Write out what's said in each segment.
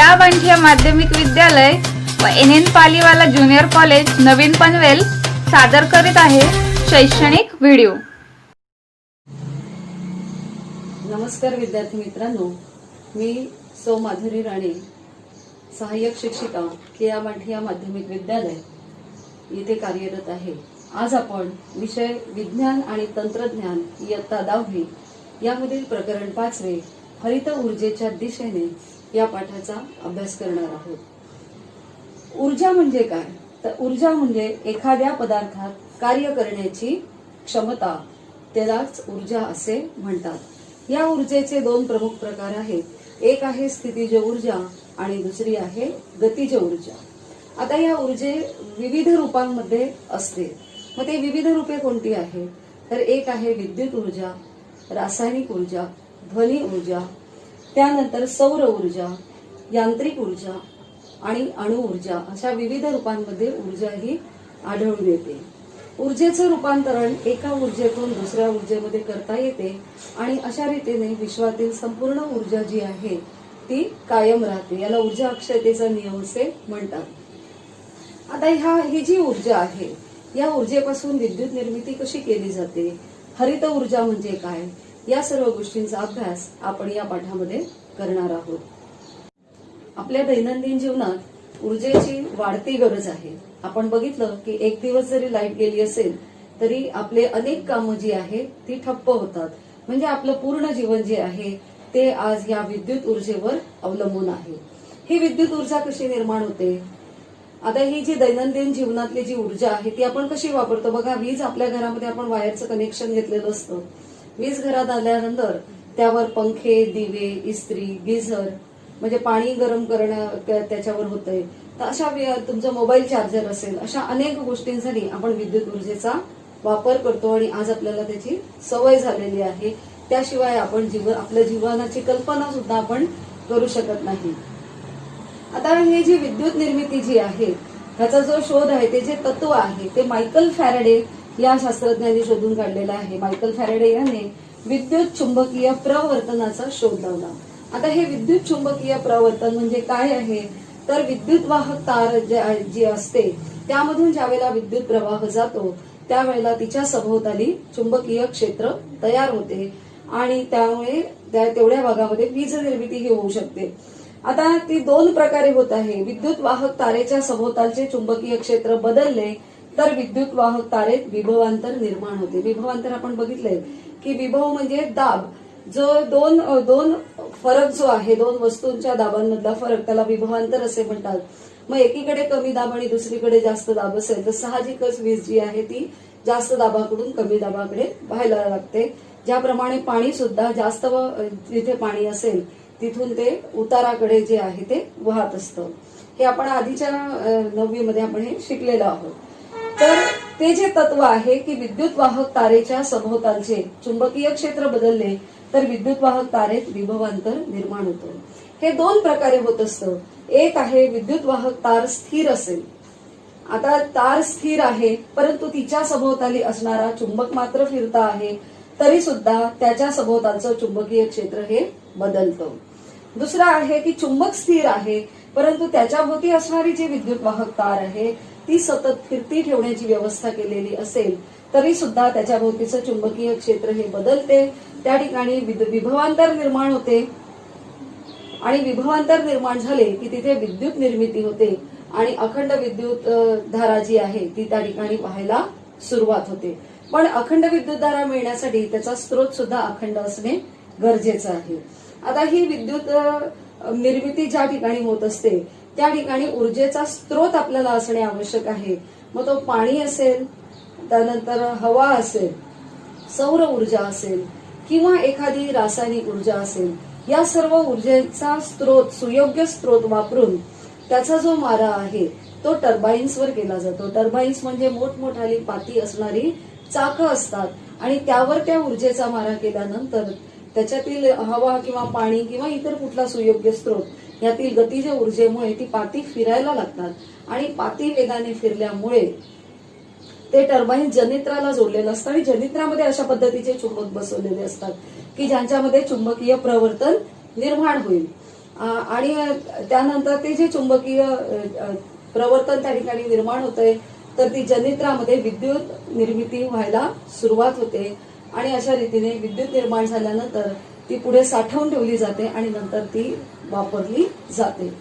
केया बांठिया माध्यमिक विद्यालय व NN पालीवाला ज्युनियर कॉलेज नवीन पनवेल सादर करीत आहे शैक्षणिक व्हिडिओ। नमस्कार विद्यार्थी मित्रांनो, मी सौ माधुरी राणे, सहाय्यक शिक्षिका केया बांठिया माध्यमिक विद्यालय येथे कार्यरत आहे। आज आपण विषय विज्ञान आणि तंत्रज्ञान इयत्ता 10वी यामधील प्रकरण 5 हरित ऊर्जेच्या दिशेने या पाठाचा अभ्यास करणार आहोत। ऊर्जा म्हणजे काय? तर ऊर्जा म्हणजे एखाद्या पदार्थात कार्य करण्याची क्षमता, त्यालाच ऊर्जा असे म्हणतात। या ऊर्जेचे 2 प्रमुख प्रकार आहेत। एक आहे स्थितीज ऊर्जा आणि दुसरी आहे गतिज ऊर्जा। आता या ऊर्जे विविध रूपांमध्ये असते। मग ते विविध रूपे कोणती आहेत? तर एक आहे विद्युत ऊर्जा, रासायनिक ऊर्जा, ध्वनी ऊर्जा, त्यानंतर सौर ऊर्जा, यांत्रिक ऊर्जा आणि अणु ऊर्जा, अशा विविध रूपांमध्ये ऊर्जा ही आढळून येते। ऊर्जेचं रूपांतरण एका ऊर्जेतून दुसऱ्या ऊर्जेमध्ये करता येते आणि अशा रीतीने विश्वातील संपूर्ण ऊर्जा जी आहे ती कायम राहते। याला ऊर्जा अक्षयतेचा नियम असे म्हणतात। आता ही जी ऊर्जा आहे, या ऊर्जेपासून विद्युत निर्मिती कशी केली जाते, हरित ऊर्जा म्हणजे काय, या सर्व गोष्टींचा अभ्यास आपण या पाठामध्ये करणार आहोत। आपल्या दैनंदिन जीवनात ऊर्जेची वाढती गरज आहे। आपण बघितलं की एक दिवस जरी लाईट गेली असेल तरी आपले अनेक कामं जी आहेत ती ठप्प होतात। म्हणजे आपलं पूर्ण जीवन जे आहे ते आज या विद्युत ऊर्जेवर अवलंबून आहे। ही विद्युत ऊर्जा कशी निर्माण होते? आता ही जी दैनंदिन जीवनातली जी ऊर्जा आहे ती आपण कशी वापरतो? बघा, वीज आपल्या घरामध्ये आपण वायरचं कनेक्शन घेतलेलं असतं। वीज घरात आल्यानंतर त्यावर पंखे, दिवे, इस्त्री, गिझर म्हणजे पाणी गरम करणं त्याच्यावर होतंय। तर अशा तुमचा मोबाईल चार्जर असेल, अशा अनेक गोष्टींसाठी आपण विद्युत ऊर्जेचा वापर करतो आणि आज आपल्याला त्याची सवय झालेली आहे। त्याशिवाय आपण आपल्या जीवनाची कल्पना सुद्धा आपण करू शकत नाही। आता हे जी विद्युत निर्मिती जी आहे त्याचा जो शोध आहे, ते जे तत्व आहे ते मायकल फॅरेडे या शास्त्रज्ञांनी शोधून काढलेला आहे। मायकल फॅरेडे याने विद्युत चुंबकीय प्रवर्तनाचा शोध लावला। आता हे विद्युत चुंबकीय प्रवर्तन म्हणजे काय आहे? तर विद्युत वाहक तार जी असते त्यामधून ज्यावेळेला विद्युत प्रवाह जातो त्यावेळेला तिच्या सभोवताली चुंबकीय क्षेत्र तयार होते आणि त्यामुळे तेवढ्या भागामध्ये वीज निर्मिती ही होऊ शकते। आता ती 2 प्रकारे होत आहे। विद्युत वाहक तारेच्या सभोवतालचे चुंबकीय क्षेत्र बदलले तर विद्युत वाहक तारेत विभवांतर निर्माण होते। विभवांतर आपण बघितलंय की विभव म्हणजे दाब, जो दोन फरक जो आहे, 2 वस्तूंच्या दाबांमधला फरक, त्याला विभवांतर असे म्हणतात। मग एकीकडे कमी दाब आणि दुसरीकडे जास्त दाब असेल तर साहजिकच वीज जी आहे ती जास्त दाबाकडून कमी दाबाकडे व्हायला लागते। ज्याप्रमाणे पाणी सुद्धा जास्त जिथे पाणी असेल तिथून ते उताराकडे जे आहे ते वाहत असतं। हे आपण आधीच्या 9वी मध्ये आपण हे शिकलेलो आहोत। तर ते जे तत्व आहे की विद्युत वाहक तारेच्या सभोवतालचे चुंबकीय क्षेत्र बदलले तर विद्युत वाहक तारेत विभवांतर निर्माण होतं। हे 2 प्रकारे होत असतं। एक आहे विद्युत वाहक तार स्थिर असेल। आता तार स्थिर आहे परंतु तिच्या सभोवताली असणारा चुंबक मात्र फिरता आहे, तरी सुद्धा त्याच्या सभोवतालचं चुंबकीय क्षेत्र हे बदलतं। दुसरा आहे की चुंबक स्थिर आहे परंतु त्याच्या भोवती असणारी जी विद्युत वाहक तार आहे ती सतत फिरती ठेवण्याची व्यवस्था केलेली असेल तरी सुद्धा त्याच्या भोवतीचं चुंबकीय क्षेत्र हे बदलते। त्या ठिकाणी विभवांतर निर्माण होते आणि विभवांतर निर्माण झाले की तिथे विद्युत निर्मिती होते आणि अखंड विद्युत धारा जी आहे ती त्या ठिकाणी वाहायला सुरुवात होते। पण अखंड विद्युत धारा मिळण्यासाठी त्याचा स्रोत सुद्धा अखंड असणे गरजेचं आहे। आता ही विद्युत निर्मिती ज्या ठिकाणी होत असते त्या ठिकाणी ऊर्जेचा स्रोत आपल्याला असणे आवश्यक आहे। मग तो पाणी असेल, त्यानंतर हवा असेल, सौर ऊर्जा असेल किंवा एखादी रासायनिक ऊर्जा असेल, या सर्व ऊर्जेचा स्रोत, सुयोग्य स्रोत वापरून त्याचा जो मारा आहे तो टर्बाईन्सवर केला जातो। टर्बाईन्स म्हणजे मोठमोठाली पाती असणारी चाकं असतात आणि त्यावर त्या ऊर्जेचा मारा केल्यानंतर त्याच्यातील हवा किंवा पाणी किंवा इतर कुठला सुयोग्य स्रोत यातील गतिज ऊर्जेमुळे ती पाती फिरायला लागतात आणि पाती वेगाने फिरल्यामुळे ते टर्बाईन जनित्राला जोडलेलं असतं आणि जनित्रामध्ये अशा पद्धतीचे चुंबक बसवलेले असतात की ज्यांच्यामध्ये चुंबकीय प्रवर्तन निर्माण होईल। आणि त्यानंतर ते जे चुंबकीय प्रवर्तन त्या ठिकाणी निर्माण होतंय तर ती जनित्रामध्ये विद्युत निर्मिती व्हायला सुरुवात होते आणि अशा रीतीने विद्युत निर्माण झाल्यानंतर ती पुढे साठवून ठेवली जाते आणि नंतर ती वापरली जाते.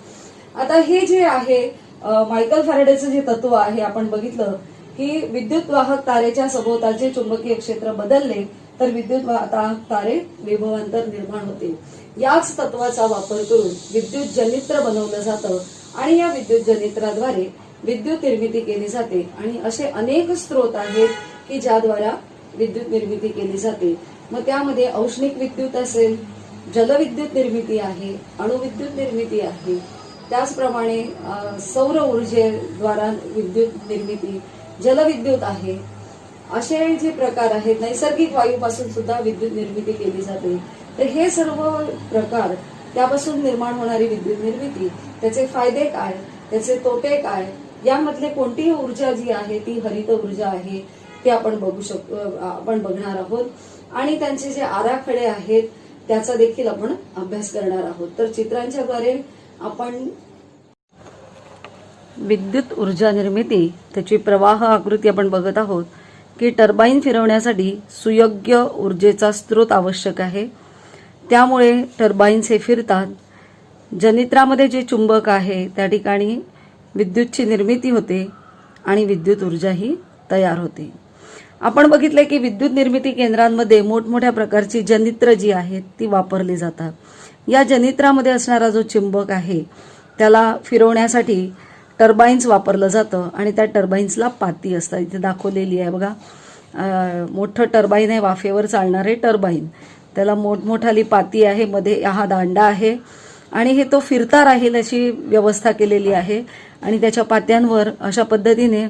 आता हे जे आहे मायकल फॅरेडेचं जे तत्व आहे आपण बघितलं की विद्युत वाहक तारेच्या सभोवतालचे चुंबकीय क्षेत्र बदलले तर विद्युत वाहक तारे विभवांतर निर्माण होते. याच तत्वाचा वापर करून विद्युत जनित्र बनवलं जातं आणि या विद्युत जनित्राद्वारे विद्युत निर्मिती केली जाते आणि असे अनेक स्रोत आहेत की ज्याद्वारे विद्युत निर्मिती केली जाते. मग त्यामध्ये औष्णिक विद्युत असेल, जलविद्युत निर्मिती आहे, अणुविद्युत निर्मिती आहे, त्याचप्रमाणे सौर ऊर्जेद्वारा विद्युत निर्मिती, जलविद्युत आहे. असे जे प्रकार आहेत, नैसर्गिक वायूपासून सुद्धा विद्युत निर्मिती केली जाते. तर हे सर्व प्रकार, त्यापासून निर्माण होणारी विद्युत निर्मिती, त्याचे फायदे काय, त्याचे तोटे काय, यामधले कोणतीही ऊर्जा जी आहे ती हरित ऊर्जा आहे ते आपण आपण बघणार आहोत आणि त्यांचे जे आराखडे आहेत त्याचा देखील आपण अभ्यास करणार आहोत. तर चित्रांच्या द्वारे आपण विद्युत ऊर्जा निर्मिती, त्याची प्रवाह आकृती आपण बघत आहोत की टर्बाईन फिरवण्यासाठी सुयोग्य ऊर्जेचा स्रोत आवश्यक आहे. त्यामुळे टर्बाईन्स हे फिरतात. जनित्रामध्ये जे चुंबक आहे त्या ठिकाणी विद्युतची निर्मिती होते आणि विद्युत ऊर्जा ही तयार होते. आपण बघितले की विद्युत निर्मिती केंद्रांमध्ये मोठमोठ्या प्रकारची जनित्र जी आहेत ती वापरली जातात. या जनित्रामध्ये असणारा जो चुंबक आहे त्याला फिरवण्यासाठी टर्बाईन्स वापरलं जातं आणि त्या टर्बाईन्सला पाती असतात. इथे दाखवलेली आहे बघा, मोठं टर्बाईन आहे, वाफेवर चालणारे टर्बाईन. त्याला मोठमोठाली पाती आहे, मध्ये हा दांडा आहे आणि हे तो फिरता राहील अशी व्यवस्था केलेली आहे आणि त्याच्या पात्यांवर अशा पद्धतीने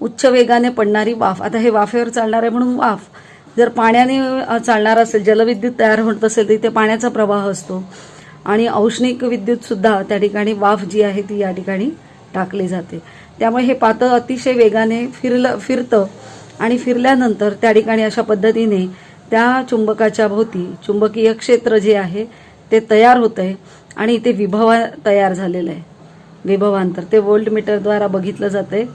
उच्च वेगाने पडणारी वाफ, आता हे वाफेवर चालणार आहे म्हणून वाफ, जर पाण्याने चालणार असेल, जलविद्युत तयार होत असेल तर इथे पाण्याचा प्रवाह असतो आणि औष्णिक विद्युत सुद्धा त्या ठिकाणी वाफ जी आहे ती या ठिकाणी टाकली जाते. त्यामुळे हे पातं अतिशय वेगाने फिरतं आणि फिरल्यानंतर त्या ठिकाणी अशा पद्धतीने त्या चुंबकाच्या भोवती चुंबकीय क्षेत्र जे आहे ते तयार होतंय आणि इथे विभव तयार झालेलं आहे. विभवांतर ते व्होल्टमीटरद्वारा बघितलं जातंय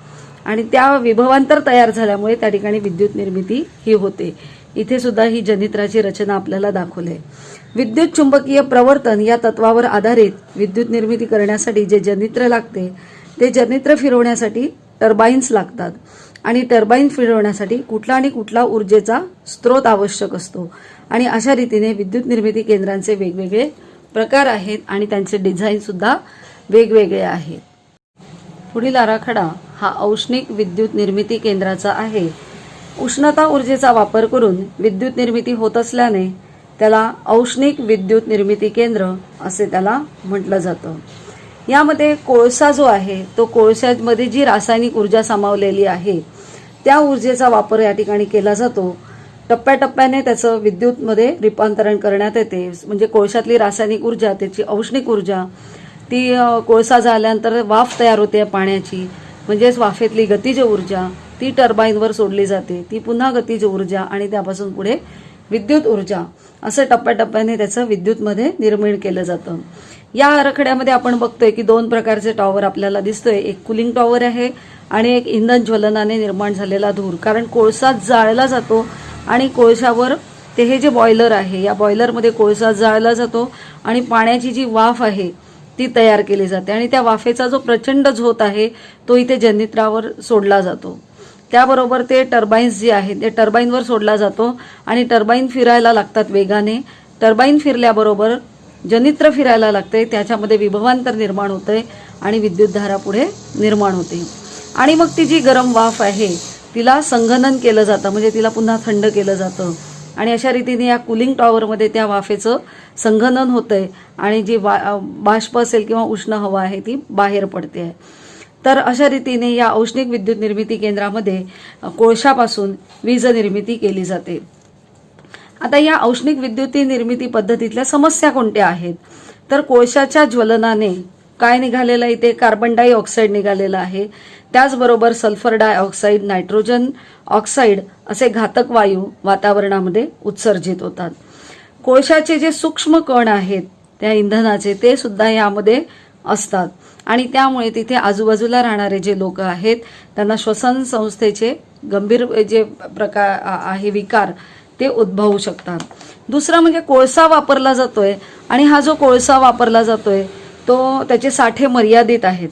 आणि त्या विभवांतर तयार झाल्यामुळे त्या ठिकाणी विद्युत निर्मिती ही होते. इथे सुद्धा ही जनित्राची रचना आपल्याला दाखवली. विद्युत चुंबकीय प्रवर्तन या तत्वावर आधारित विद्युत निर्मिती करण्यासाठी जे जनित्र लागते ते जनित्र फिरवण्यासाठी टर्बाईन्स लागतात आणि टर्बाईन फिरवण्यासाठी कुठला ऊर्जेचा स्रोत आवश्यक असतो आणि अशा रीतीने विद्युत निर्मिती केंद्रांचे वेगवेगळे प्रकार आहेत आणि त्यांचे डिझाईन सुद्धा वेगवेगळे आहेत. पुढील आराखडा हा औष्णिक विद्युत निर्मिती केंद्राचा आहे. उष्णता ऊर्जेचा वापर करून विद्युत निर्मिती होत असल्याने त्याला औष्णिक विद्युत निर्मिती केंद्र असे त्याला म्हटलं जातं. यामध्ये कोळसा जो आहे तो कोळशामध्ये जी रासायनिक ऊर्जा सामावलेली आहे त्या ऊर्जेचा वापर या ठिकाणी केला जातो. टप्प्याटप्प्याने त्याचं विद्युतमध्ये रूपांतरण करण्यात येते. म्हणजे कोळशातली रासायनिक ऊर्जा, त्याची औष्णिक ऊर्जा, ती कोळसा झाल्यानंतर वाफ तयार होते पाण्याची, म्हणजेच वाफेतली गतिज ऊर्जा ती टर्बाईनवर सोडली जाते. ती पुन्हा गतिज ऊर्जा आणि त्यापासून पुढे विद्युत ऊर्जा, असं टप्प्याटप्प्याने त्याचं विद्युतमध्ये निर्माण केलं जातं. या आराखड्यामध्ये आपण बघतोय की दोन प्रकारचे टॉवर आपल्याला दिसतोय. एक कुलिंग टॉवर आहे आणि एक इंधन ज्वलनाने निर्माण झालेला धूर. कारण कोळसा जाळला जातो आणि कोळशावर ते हे जे बॉयलर आहे या बॉयलरमध्ये कोळसा जाळला जातो आणि पाण्याची जी वाफ आहे ती तयार केली जाते आणि त्या वाफेचा जो प्रचंड झोत आहे तो इथे जनित्रावर सोडला जातो. त्याबरोबर ते टर्बाईन्स जे आहेत ते टर्बाईनवर सोडला जातो आणि टर्बाईन फिरायला लागतात वेगाने. टर्बाईन फिरल्याबरोबर जनित्र फिरायला लागते, त्याच्यामध्ये विभवांतर निर्माण होते आणि विद्युतधारा पुढे निर्माण होते आणि मग ती जी गरम वाफ आहे तिला संघनन केलं जातं, म्हणजे तिला पुन्हा थंड केलं जातं आणि अशा रीतीने या कुलिंग टॉवरमध्ये त्या वाफेचं संघनन होतंय आणि जी बाष्प असेल किंवा उष्ण हवा आहे ती बाहेर पडते आहे. तर अशा रीतीने या औष्णिक विद्युत निर्मिती केंद्रामध्ये कोळशापासून वीज निर्मिती केली जाते. आता या औष्णिक विद्युती निर्मिती पद्धतीतल्या समस्या कोणत्या आहेत तर कोळशाच्या ज्वलनाने काय निघालेलं आहे, इथे कार्बन डायऑक्साईड निघालेलं आहे. त्याचबरोबर सल्फर डायऑक्साईड, नायट्रोजन ऑक्साईड असे घातक वायू वातावरणामध्ये उत्सर्जित होतात. कोळशाचे जे सूक्ष्म कण आहेत त्या इंधनाचे ते सुद्धा यामध्ये असतात आणि त्यामुळे तिथे आजूबाजूला राहणारे जे लोक आहेत त्यांना श्वसन संस्थेचे गंभीर जे प्रकार आहे विकार ते उद्भवू शकतात. दुसरा म्हणजे कोळसा वापरला जातोय आणि हा जो कोळसा वापरला जातोय तो त्याचे साठे मर्यादित आहेत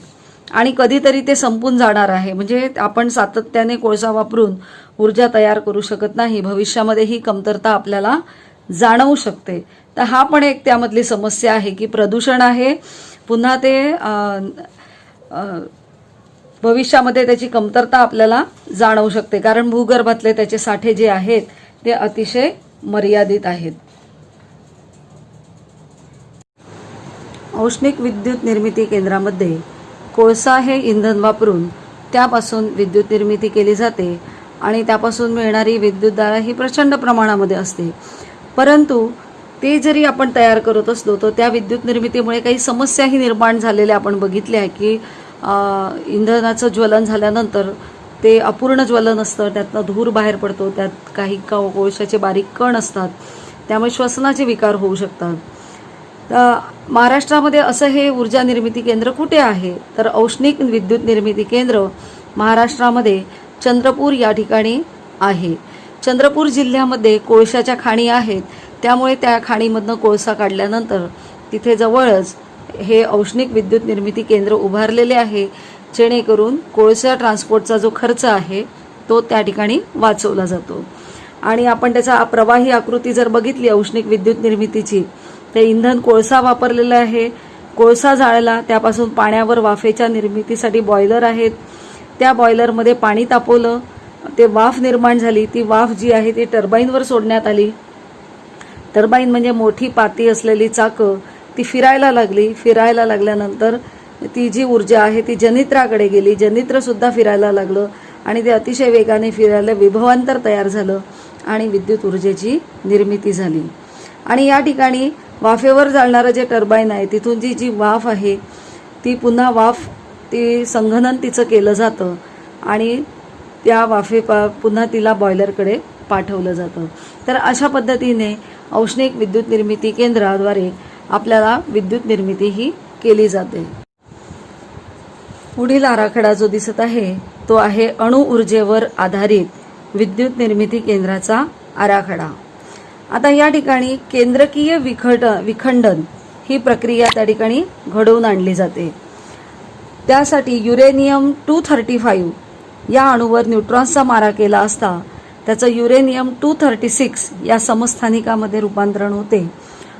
आणि कधीतरी ते संपून जाणार आहे. म्हणजे आपण सातत्याने कोळसा वापरून ऊर्जा तयार करू शकत नाही. भविष्यामध्ये ही कमतरता आपल्याला जाणवू शकते. तर हा पण एक त्यामधली समस्या आहे की प्रदूषण आहे, पुन्हा ते भविष्यामध्ये त्याची कमतरता आपल्याला जाणवू शकते कारण भूगर्भातले त्याचे साठे जे आहेत ते अतिशय मर्यादित आहेत. औष्णिक विद्युत निर्मिती केंद्रामध्ये कोळसा हे इंधन वापरून त्यापासून विद्युत निर्मिती केली जाते आणि त्यापासून मिळणारी विद्युतधारा ही प्रचंड प्रमाणामध्ये असते. परंतु ते जरी आपण तयार करत असलो तर त्या विद्युत निर्मितीमुळे काही समस्याही निर्माण झालेल्या आपण बघितल्या आहे की इंधनाचं ज्वलन झाल्यानंतर ते अपूर्ण ज्वलन असतं, त्यातनं धूर बाहेर पडतो, त्यात काही कोळशाचे बारीक कण असतात, त्यामुळे श्वसनाचे विकार होऊ शकतात. तर महाराष्ट्रामध्ये असं हे ऊर्जा निर्मिती केंद्र कुठे आहे तर औष्णिक विद्युत निर्मिती केंद्र महाराष्ट्रामध्ये चंद्रपूर या ठिकाणी आहे. चंद्रपूर जिल्ह्यामध्ये कोळशाच्या खाणी आहेत, त्यामुळे त्या खाणीमधनं कोळसा काढल्यानंतर तिथे जवळच हे औष्णिक विद्युत निर्मिती केंद्र उभारलेले आहे, जेणेकरून कोळसा ट्रान्सपोर्टचा जो खर्च आहे तो त्या ठिकाणी वाचवला जातो. आणि आपण त्याचा प्रवाही आकृती जर बघितली औष्णिक विद्युत निर्मितीची, ते इंधन कोळसा वापरलेलं आहे, कोळसा जाळला, त्यापासून पाण्यावर वाफेच्या निर्मितीसाठी बॉयलर आहेत, त्या बॉयलरमध्ये पाणी तापवलं, ते वाफ निर्माण झाली, ती वाफ जी आहे ती टर्बाईनवर सोडण्यात आली. टर्बाईन म्हणजे मोठी पाती असलेली चाकं, ती फिरायला लागली, फिरायला लागल्यानंतर ती जी ऊर्जा आहे ती जनित्राकडे गेली, जनित्रसुद्धा फिरायला लागलं आणि ते अतिशय वेगाने फिरायला विभवांतर तयार झालं आणि विद्युत ऊर्जेची निर्मिती झाली. आणि या ठिकाणी वाफेवर जाळणारं जे टर्बाईन आहे तिथून जी वाफ आहे ती पुन्हा वाफ ती संघनन तिचं केलं जातं आणि त्या पुन्हा तिला बॉयलरकडे पाठवलं जातं. तर अशा पद्धतीने औष्णिक विद्युत निर्मिती केंद्राद्वारे आपल्याला विद्युत निर्मिती ही केली जाते. पुढील आराखडा जो दिसत आहे तो आहे अणु ऊर्जेवर आधारित विद्युत निर्मिती केंद्राचा आराखडा. आता या ठिकाणी केंद्रकीय विखंडन ही प्रक्रिया त्या ठिकाणी घडवून आणली जाते. त्यासाठी युरेनियम 235 या अणूवर न्यूट्रॉन्सचा मारा केला असता त्याचं युरेनियम 236 या समस्थानिकामध्ये रूपांतरण होते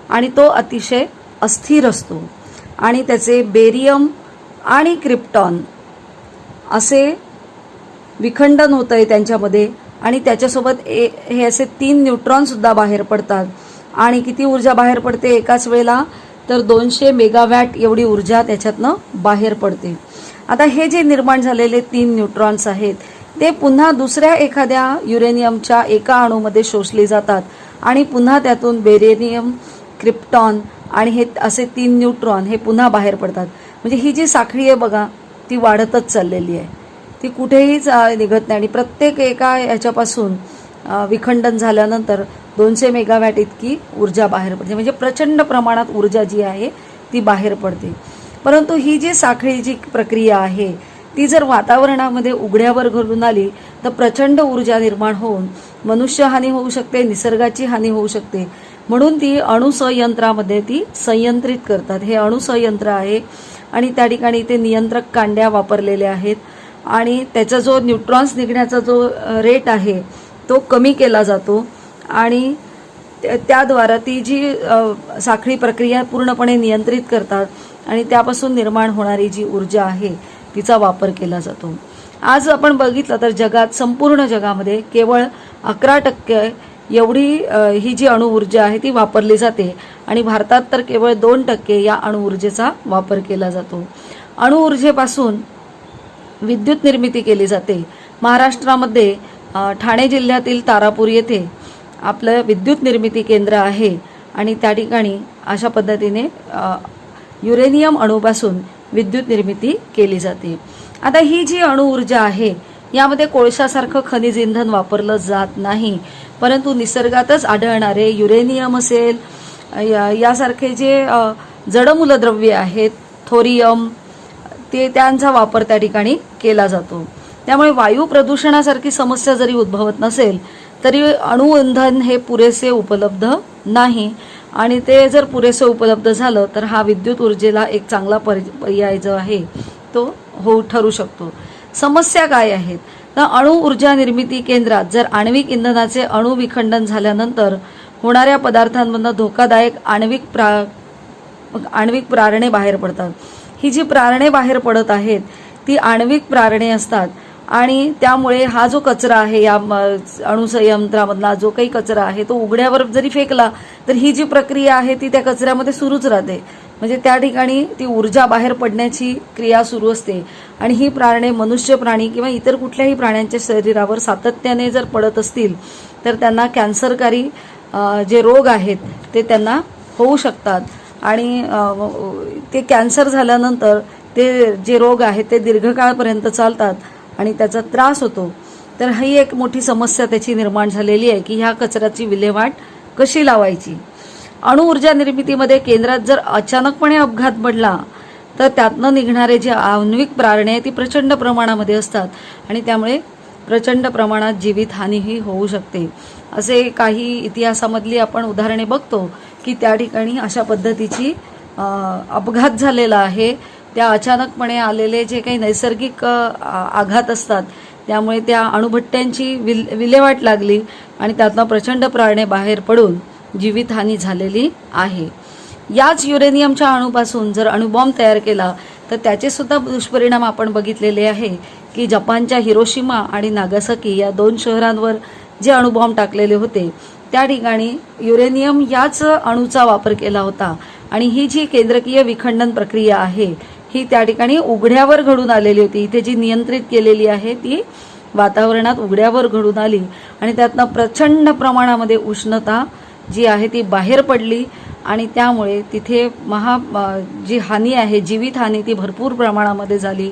आणि तो अतिशय अस्थिर असतो आणि त्याचे बेरियम आणि क्रिप्टॉन असे विखंडन होत आहे त्यांच्यामध्ये आणि त्याच्यासोबत हे असे 3 न्यूट्रॉन सुद्धा बाहेर पडतात. आणि किती ऊर्जा बाहेर पडते एकाच वेळेला तर 200 मेगावॅट एवढी ऊर्जा त्याच्यातनं बाहेर पडते. आता हे जे निर्माण झालेले 3 न्यूट्रॉन्स आहेत ते पुन्हा दुसऱ्या एखाद्या युरेनियमच्या एका अणूमध्ये शोषले जातात आणि पुन्हा त्यातून बेरियम, क्रिप्टॉन आणि हे असे 3 न्यूट्रॉन हे पुन्हा बाहेर पडतात. म्हणजे ही जी साखळी आहे बघा ती वाढतच चाललेली आहे, ती कुठेहीच निघत नाही आणि प्रत्येक एका याच्यापासून विखंडन झाल्यानंतर 200 मेगावॅट इतकी ऊर्जा बाहेर पडते. म्हणजे प्रचंड प्रमाणात ऊर्जा जी आहे ती बाहेर पडते. परंतु ही जी साखळीची प्रक्रिया आहे ती जर वातावरणामध्ये उघड्यावर घडून आली तर प्रचंड ऊर्जा निर्माण होऊन मनुष्य हानी होऊ शकते, निसर्गाची हानी होऊ शकते. म्हणून ती अणुसंयंत्रामध्ये ती संयंत्रित करतात. हे अणुसंयंत्र आहे आणि त्या ठिकाणी ते नियंत्रक कांड्या वापरलेल्या आहेत आणि त्याचा जो न्यूट्रॉन्स निघण्याचा जो रेट आहे तो कमी केला जातो आणि त्याद्वारा ती जी साखळी प्रक्रिया पूर्णपणे नियंत्रित करतात आणि त्यापासून निर्माण होणारी जी ऊर्जा आहे तिचा वापर केला जातो. आज आपण बघितलं तर जगात संपूर्ण जगामध्ये केवळ 11% एवढी ही जी अणुऊर्जा आहे ती वापरली जाते आणि भारतात तर केवळ 2% या अणुऊर्जेचा वापर केला जातो. अणुऊर्जेपासून विद्युत निर्मिती केली जाते. महाराष्ट्रामध्ये ठाणे जिल्ह्यातील तारापूर येथे आपलं विद्युत निर्मिती केंद्र आहे आणि त्या ठिकाणी अशा पद्धतीने युरेनियम अणूपासून विद्युत निर्मिती केली जाते. आता ही जी अणुऊर्जा आहे यामध्ये कोळशासारखं खनिज इंधन वापरलं जात नाही, परंतु निसर्गातच आढळणारे युरेनियम असेल यासारखे जे जड मूलद्रव्ये आहेत, थोरियम, त्यांचा वापर त्या ठिकाणी केला जातो. त्यामुळे वायू प्रदूषणासारखी समस्या जरी उद्भवत नसेल तरी अणुइंधन हे पुरेसे उपलब्ध नाही, आणि ते जर पुरेसे उपलब्ध झालं तर हा विद्युत ऊर्जेला एक चांगला पर्याय जो आहे तो ठरू शकतो. समस्या काय आहेत तर अणु ऊर्जा निर्मिती केंद्रात जर आण्विक इंधनाचे अणु विखंडन झाल्यानंतर होणाऱ्या पदार्थांमधून धोकादायक आण्विक प्रारणे बाहेर पडतात. ही जी प्रारणे बाहेर पडत आहेत ती आण्विक प्रारणे असतात, आणि त्यामुळे हा जो कचरा आहे या अणुसंयंत्रामधला जो काही कचरा आहे तो उघड्यावर जरी फेकला तर ही जी प्रक्रिया आहे ती त्या कचऱ्यामध्ये सुरूच राहते. म्हणजे त्या ठिकाणी ती ऊर्जा बाहेर पडण्याची क्रिया सुरू असते, आणि ही प्रारणे मनुष्य, प्राणी किंवा इतर कुठल्याही प्राण्यांच्या शरीरावर सातत्याने जर पडत असतील तर त्यांना कॅन्सरकारी जे रोग आहेत ते त्यांना होऊ शकतात, आणि ते कॅन्सर झाल्यानंतर ते जे रोग आहेत ते दीर्घकाळपर्यंत चालतात आणि त्याचा त्रास होतो. तर ही एक मोठी समस्या त्याची निर्माण झालेली आहे की ह्या कचऱ्याची विल्हेवाट कशी लावायची. अणुऊर्जा निर्मितीमध्ये केंद्रात जर अचानकपणे अपघात घडला तर त्यातनं निघणारे जे आण्विक प्रारणे ती प्रचंड प्रमाणामध्ये असतात, आणि त्यामुळे प्रचंड प्रमाणात जीवितहानीही होऊ शकते. असे काही इतिहासामधली आपण उदाहरणे बघतो की त्या ठिकाणी अशा पद्धतीची अपघात झालेला आहे. त्या अचानकपणे आलेले जे काही नैसर्गिक आघात असतात त्यामुळे त्या अणुभट्ट्यांची विल्हेवाट लागली आणि त्यातनं प्रचंड प्रारणे बाहेर पडून जीवितहानी झालेली आहे. याच युरेनियमच्या अणूपासून जर अणुबॉम्ब तयार केला तर त्याचे सुद्धा दुष्परिणाम आपण बघितलेले आहे की जपानच्या हिरोशिमा आणि नागासाकी या 2 शहरांवर जे अणुबॉम्ब टाकलेले होते त्या ठिकाणी युरेनियम याच अणूचा वापर केला होता, आणि ही जी केंद्रकीय विखंडन प्रक्रिया आहे ही त्या ठिकाणी उघड्यावर घडून आलेली होती. इथे जी नियंत्रित केलेली आहे ती वातावरणात उघड्यावर घडून आली, आणि त्यातनं प्रचंड प्रमाणामध्ये उष्णता जी आहे ती बाहेर पडली, आणि त्यामुळे तिथे जी हानी आहे, जीवितहानी ती भरपूर प्रमाणामध्ये झाली.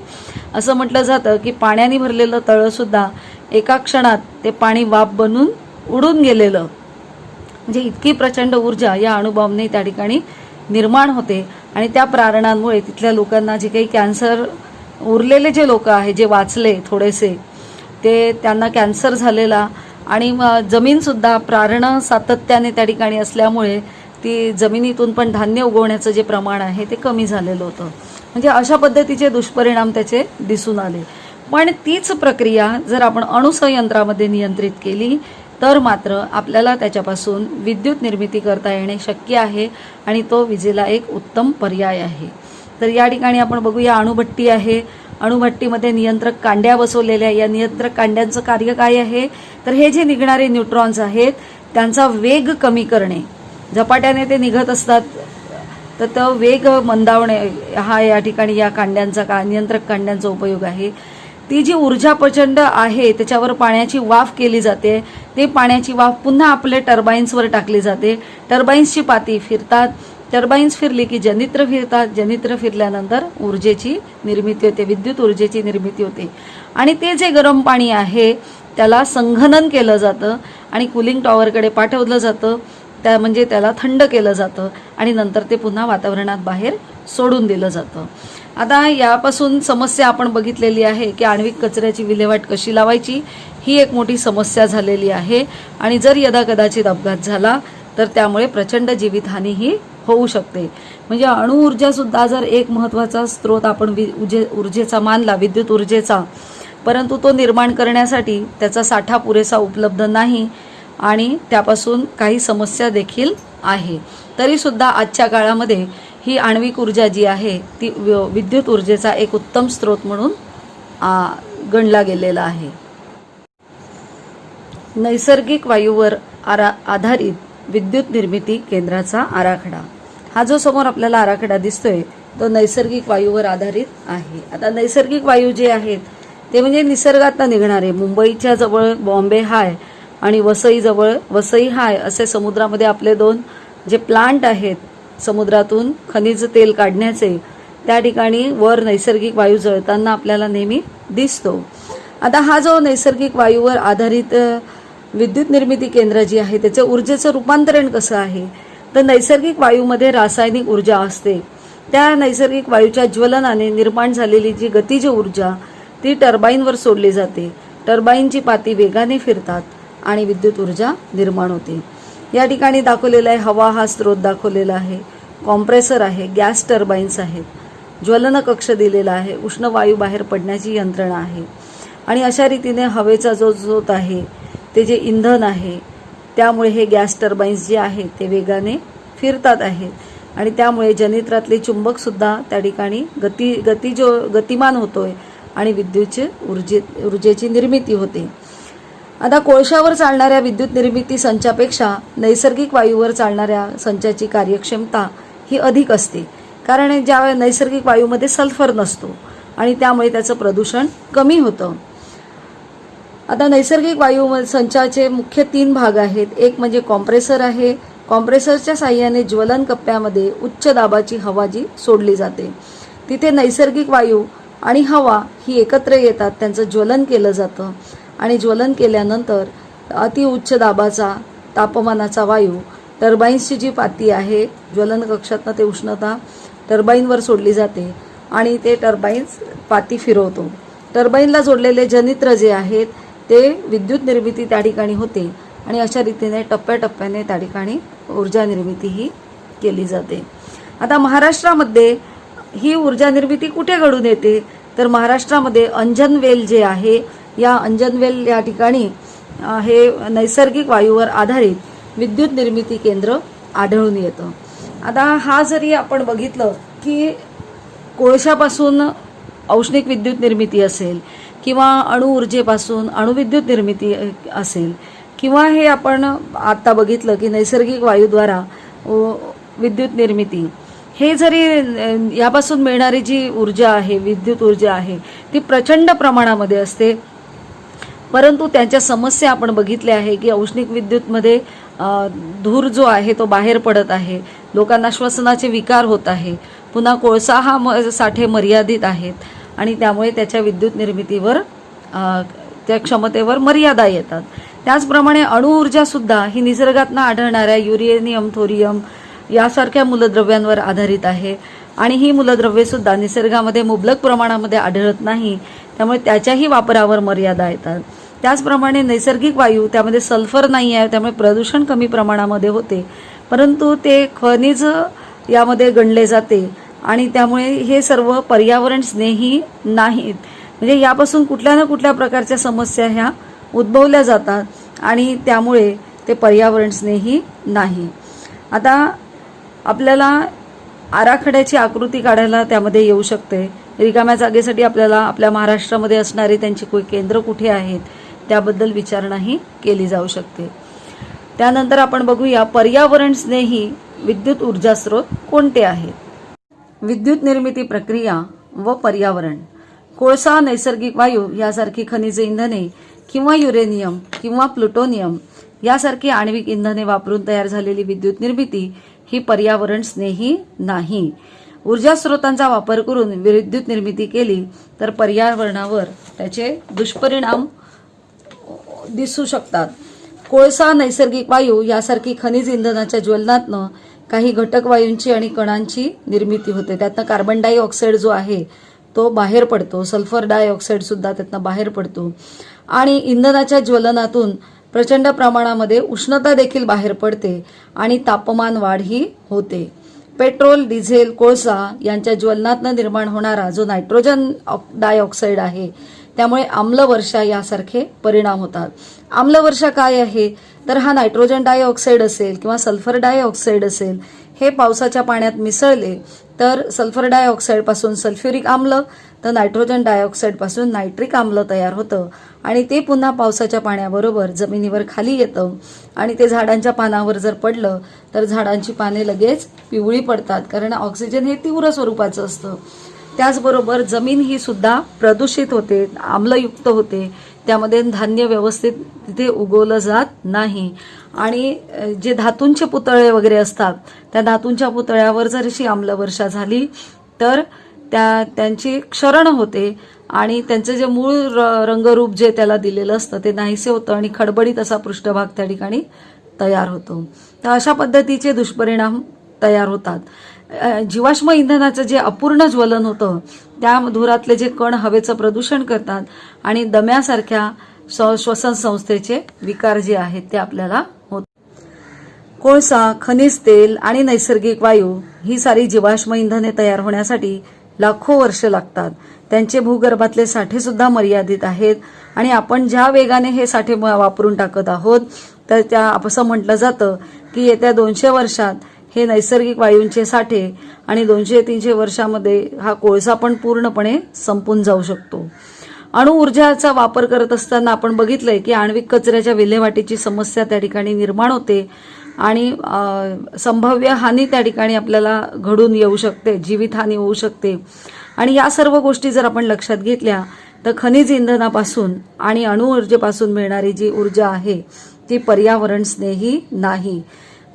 असं म्हटलं जातं की पाण्याने भरलेलं तळंसुद्धा एका क्षणात ते पाणी वाफ बनून उडून गेलेलं. म्हणजे इतकी प्रचंड ऊर्जा या अणुबॉम्बने त्या ठिकाणी निर्माण होते, आणि त्या प्रारणांमुळे तिथल्या लोकांना जे काही कॅन्सर, उरलेले जे लोक आहे जे वाचले थोडेसे ते त्यांना कॅन्सर झालेला, आणि जमीनसुद्धा प्रारणं सातत्याने त्या ठिकाणी असल्यामुळे ती जमिनीतून पण धान्य उगवण्याचं जे प्रमाण आहे ते कमी झालेलं होतं. म्हणजे अशा पद्धतीचे दुष्परिणाम त्याचे दिसून आले. पण तीच प्रक्रिया जर आपण अणुसंयंत्रामध्ये नियंत्रित केली तर मात्र आपल्याला त्याच्यापासून विद्युत निर्मिती करता येणे शक्य आहे, आणि तो विजेला एक उत्तम पर्याय आहे. तर या ठिकाणी आपण बघूया अणुभट्टी आहे. अणुभट्टीमध्ये नियंत्रक कांड्या बसवलेल्या. या नियंत्रक कांड्यांचं कार्य काय आहे तर हे जे निघणारे न्यूट्रॉन्स आहेत त्यांचा वेग कमी करणे. झपाट्याने ते निघत असतात तर तो वेग मंदावणे हा या ठिकाणी या कांड्यांचा नियंत्रक कांड्यांचा उपयोग आहे. ती जी ऊर्जा प्रचंड आहे त्याच्यावर पाण्याची वाफ केली जाते. ते पाण्याची वाफ पुन्हा आपले टर्बाईन्सवर टाकली जाते. टर्बाईन्सची पाती फिरतात. टर्बाईन्स फिरली की जनित्र फिरतात. जनित्र फिरल्यानंतर ऊर्जेची निर्मिती होते, विद्युत ऊर्जेची निर्मिती होते. आणि ते जे गरम पाणी आहे त्याला संघनन केलं जातं आणि कूलिंग टॉवरकडे पाठवलं जातं. म्हणजे त्याला थंड केलं जातं आणि नंतर ते पुन्हा वातावरणात बाहेर सोडून दिलं जातं. आता यापासून समस्या आपण बघितलेली आहे की आण्विक कचऱ्याची विल्हेवाट कशी लावायची, ही एक मोठी समस्या झालेली आहे. आणि जर यदाकदाचित अपघात झाला तर त्यामुळे प्रचंड जीवितहानीही होऊ शकते. म्हणजे अणुऊर्जासुद्धा जर एक महत्त्वाचा स्रोत आपण ऊर्जेचा मानला, विद्युत ऊर्जेचा, परंतु तो निर्माण करण्यासाठी त्याचा साठा पुरेसा उपलब्ध नाही आणि त्यापासून काही समस्या देखील आहे. तरीसुद्धा आजच्या काळामध्ये ही आण्विक ऊर्जा जी आहे ती विद्युत ऊर्जेचा एक उत्तम स्रोत म्हणून गणला गेलेला आहे. नैसर्गिक वायूवर आधारित विद्युत निर्मिती केंद्राचा आराखडा. हा जो समोर आपल्याला आराखडा दिसतोय तो नैसर्गिक वायूवर आधारित आहे. आता नैसर्गिक वायू जे आहेत ते म्हणजे निसर्गातनं निघणारे. मुंबईच्या जवळ बॉम्बे हाय आणि वसई हाय असे समुद्रामध्ये आपले 2 जे प्लांट आहेत समुद्रातून खनिज तेल काढण्याचे, त्या ठिकाणी वर नैसर्गिक वायू जळताना आपल्याला नेहमी दिसतो. आता हा जो नैसर्गिक वायूवर आधारित विद्युत निर्मिती केंद्र जी आहे त्याचं ऊर्जेचं रूपांतरण कसं आहे तर नैसर्गिक वायूमध्ये रासायनिक ऊर्जा असते. त्या नैसर्गिक वायूच्या ज्वलनाने निर्माण झालेली जी गतिज ऊर्जा ती टर्बाईनवर सोडली जाते. टर्बाईनची पाती वेगाने फिरतात आणि विद्युत ऊर्जा निर्माण होते. या ठिकाणी दाखवलेला आहे हवा हा स्रोत दाखवलेला आहे, कॉम्प्रेसर आहे, गॅस टर्बाईन्स आहेत, ज्वलन कक्ष दिलेला आहे, उष्ण वायू बाहेर पडण्याची यंत्रणा आहे. आणि अशा रीतीने हवेचा जो स्रोत आहे ते जे इंधन आहे त्यामुळे हे गॅस टर्बाईन्स जे आहेत ते वेगाने फिरतात आहेत आणि त्यामुळे जनयंत्रातले चुंबकसुद्धा त्या ठिकाणी गतिमान होतोय आणि विद्युत ऊर्जेची निर्मिती होते. आता कोळशावर चालणाऱ्या विद्युत निर्मिती संचापेक्षा नैसर्गिक वायूवर चालणाऱ्या संचाची कार्यक्षमता ही अधिक असते, कारण ज्या नैसर्गिक वायूमध्ये सल्फर नसतो आणि त्यामुळे त्याचं प्रदूषण कमी होतं. आता नैसर्गिक वायू संचाचे मुख्य 3 भाग आहेत. एक म्हणजे कॉम्प्रेसर आहे. कॉम्प्रेसरच्या साहाय्याने ज्वलन कप्प्यामध्ये उच्च दाबाची हवा जी सोडली जाते, तिथे नैसर्गिक वायू आणि हवा ही एकत्र येतात, त्यांचं ज्वलन केलं जातं आणि ज्वलन केल्यानंतर अतिउच्च दाबाचा तापमानाचा वायू टर्बाईन्सची जी पाती आहे ज्वलन कक्षातनं ते उष्णता टर्बाईनवर सोडली जाते आणि ते टर्बाईन्स पाती फिरवतो. टर्बाईनला जोडलेले जनित्र जे आहेत ते विद्युत निर्मिती त्या ठिकाणी होते आणि अशा रीतीने टप्प्याटप्प्याने त्या ठिकाणी ऊर्जा निर्मिती ही केली जाते. आता महाराष्ट्रामध्ये ही ऊर्जा निर्मिती कुठे घडून येते, तर महाराष्ट्रामध्ये अंजनवेल जे आहे, या अंजनवेल या ठिकाणी हे नैसर्गिक वायूवर आधारित विद्युत निर्मिती केंद्र आढळून येतं. आता हा जरी आपण बघितलं की कोळशापासून औष्णिक विद्युत निर्मिती असेल किंवा अणुऊर्जेपासून अणुविद्युत निर्मिती असेल किंवा हे आपण आता बघितलं की नैसर्गिक वायूद्वारा विद्युत निर्मिती, हे जरी यापासून मिळणारी जी ऊर्जा आहे विद्युत ऊर्जा आहे ती प्रचंड प्रमाणामध्ये असते, परंतु त्यांच्या समस्या आपण बघितल्या आहे की औष्णिक विद्युतमध्ये धूर जो आहे तो बाहेर पडत आहे, लोकांना श्वसनाचे विकार होत आहे, पुन्हा कोळसा हा साठे मर्यादित आहेत आणि त्यामुळे त्याच्या विद्युत निर्मितीवर त्या क्षमतेवर मर्यादा येतात. त्याचप्रमाणे अणुऊर्जासुद्धा ही निसर्गातनं आढळणाऱ्या युरेनियम, थोरियम यासारख्या मूलद्रव्यांवर आधारित आहे आणि ही मूलद्रव्येसुद्धा निसर्गामध्ये मुबलक प्रमाणामध्ये आढळत नाही, त्यामुळे त्याच्याही वापरावर मर्यादा येतात. त्याचप्रमाणे नैसर्गिक वायू त्यामध्ये सल्फर नाही आहे, त्यामुळे प्रदूषण कमी प्रमाणामध्ये होते, परंतु ते खनिज यामध्ये गणले जाते आणि त्यामुळे हे सर्व पर्यावरण स्नेही नाहीत. म्हणजे यापासून कुठल्या ना कुठल्या प्रकारच्या समस्या ह्या उद्भवल्या जातात आणि त्यामुळे ते पर्यावरण स्नेही नाही. आता आपल्याला आराखड्याची आकृती काढायला त्यामध्ये येऊ शकते. रिकाम्या जागेसाठी आपल्याला आपल्या महाराष्ट्रामध्ये असणारे त्यांची केंद्र कुठे आहेत त्याबद्दल विचारणाही केली जाऊ शकते. त्यानंतर आपण बघूया पर्यावरण स्नेही विद्युत ऊर्जा स्रोत कोणते आहेत. विद्युत निर्मिती प्रक्रिया व पर्यावरण. कोळसा, नैसर्गिक वायू यासारखी खनिज इंधने किंवा युरेनियम किंवा प्लुटोनियम यासारखी आण्विक इंधने वापरून तयार झालेली विद्युत निर्मिती ही पर्यावरण स्नेही नाही. ऊर्जा स्रोतांचा वापर करून विद्युत निर्मिती केली तर पर्यावरणावर त्याचे दुष्परिणाम दिसू शकतात. कोळसा, नैसर्गिक वायू यासारखी खनिज इंधनाच्या ज्वलनातनं काही घटक वायूंची आणि कणांची निर्मिती होते. त्यातनं कार्बन डायऑक्साईड जो आहे तो बाहेर पडतो, सल्फर डायऑक्साईड सुद्धा त्यातनं बाहेर पडतो आणि इंधनाच्या ज्वलनातून प्रचंड प्रमाणामध्ये उष्णता देखील बाहेर पडते आणि तापमान वाढ ही होते. पेट्रोल, डिझेल, कोळसा यांच्या ज्वलनातनं निर्माण होणारा जो नायट्रोजन डायऑक्साईड आहे त्यामुळे आम्लवर्षा यासारखे परिणाम होतात. आम्लवर्षा काय आहे तर हा नायट्रोजन डायऑक्साईड असेल किंवा सल्फर डायऑक्साईड असेल, हे पावसाच्या पाण्यात मिसळले तर सल्फर डायऑक्साईड पासून सल्फ्युरिक आम्ल तर नायट्रोजन डायऑक्साईड पासून नायट्रिक आम्ल तयार होतं आणि ते पुन्हा पावसाच्या पाण्याबरोबर जमिनीवर खाली येतं आणि ते झाडांच्या पानावर जर पडलं तर झाडांची पाने लगेच पिवळी पडतात, कारण ऑक्सिजन हे तीव्र स्वरूपाचं असतं. त्याचबरोबर जमीन ही सुद्धा प्रदूषित होते, आम्लयुक्त होते, त्यामध्ये धान्य व्यवस्थित तिथे उगवलं जात नाही आणि जे धातूंचे पुतळे वगैरे असतात त्या धातूंच्या पुतळ्यावर जर अशी आम्लवर्षा झाली तर त्यांची क्षरण होते आणि त्यांचं जे मूळ रंगरूप जे त्याला दिलेलं असतं ते नाहीसे होतं आणि खडबडीत असा पृष्ठभाग त्या ठिकाणी तयार होतो. तर अशा पद्धतीचे दुष्परिणाम तयार होतात. जीवाश्म इंधनाचं जे अपूर्ण ज्वलन होतं त्या धुरातले जे कण हवेचं प्रदूषण करतात आणि दम्यासारख्या श्वसन संस्थेचे विकार जे आहेत ते आपल्याला होतात. कोळसा, खनिज तेल आणि नैसर्गिक वायू ही सारी जीवाश्म इंधने तयार होण्यासाठी लाखो वर्ष लागतात. त्यांचे भूगर्भातले साठे सुद्धा मर्यादित आहेत आणि आपण ज्या वेगाने हे साठे वापरून टाकत आहोत तर त्या असं म्हटलं जातं की येत्या 200 वर्षात हे नैसर्गिक वायूंचे साठे आणि 200-300 वर्षामध्ये हा कोळसा पण पूर्णपणे संपून जाऊ शकतो. अणु ऊर्जाचा वापर करत असताना आपण बघितलंय की आण्विक कचऱ्याच्या विल्हेवाटीची समस्या त्या ठिकाणी निर्माण होते आणि संभाव्य हानी त्या ठिकाणी आपल्याला घडून येऊ शकते, जीवितहानी होऊ शकते. आणि या सर्व गोष्टी जर आपण लक्षात घेतल्या तर खनिज इंधनापासून आणि अणुऊर्जेपासून मिळणारी जी ऊर्जा आहे ती पर्यावरण स्नेही नाही.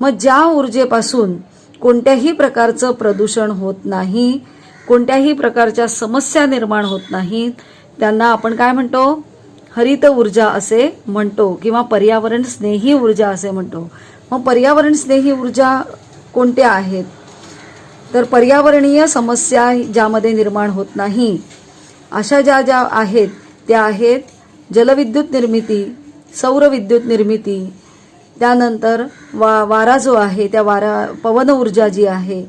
मग ज्या ऊर्जेपासून कोणत्याही प्रकारचं प्रदूषण होत नाही, कोणत्याही प्रकारच्या समस्या निर्माण होत नाहीत, त्यांना आपण काय म्हणतो? हरित ऊर्जा असे म्हणतो किंवा पर्यावरण स्नेही ऊर्जा असे म्हणतो. मग पर्यावरण स्नेही ऊर्जा कोणत्या आहेत? तर पर्यावरणीय समस्या ज्यामध्ये निर्माण होत नाही अशा ज्या आहेत त्या आहेत जलविद्युत निर्मिती, सौर विद्युत निर्मिती, त्यानंतर वारा जो आहे त्या पवन ऊर्जा जी आहे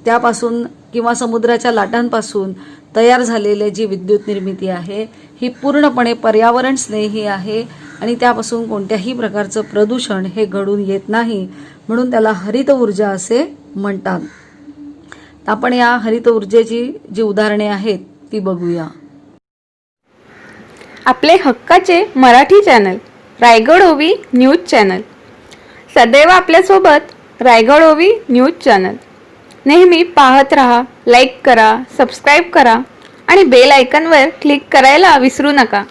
त्यापासून किंवा समुद्राच्या लाटांपासून तयार झालेले जी विद्युत निर्मिती आहे ही पूर्णपणे पर्यावरण स्नेही आहे आणि त्यापासून कोणत्याही प्रकारचं प्रदूषण हे घडून येत नाही, म्हणून त्याला हरित ऊर्जा असे म्हणतात. आपण या हरित ऊर्जेची जी उदाहरणे आहेत ती बघूया. आपले हक्काचे मराठी चॅनल रायगड ओवी न्यूज चॅनल सदैव आपल्यासोबत. रायगड ओवी न्यूज चॅनल नेहमी पाहत रहा, लाईक करा, सबस्क्राईब करा आणि बेल आयकॉनवर क्लिक करायला विसरू नका.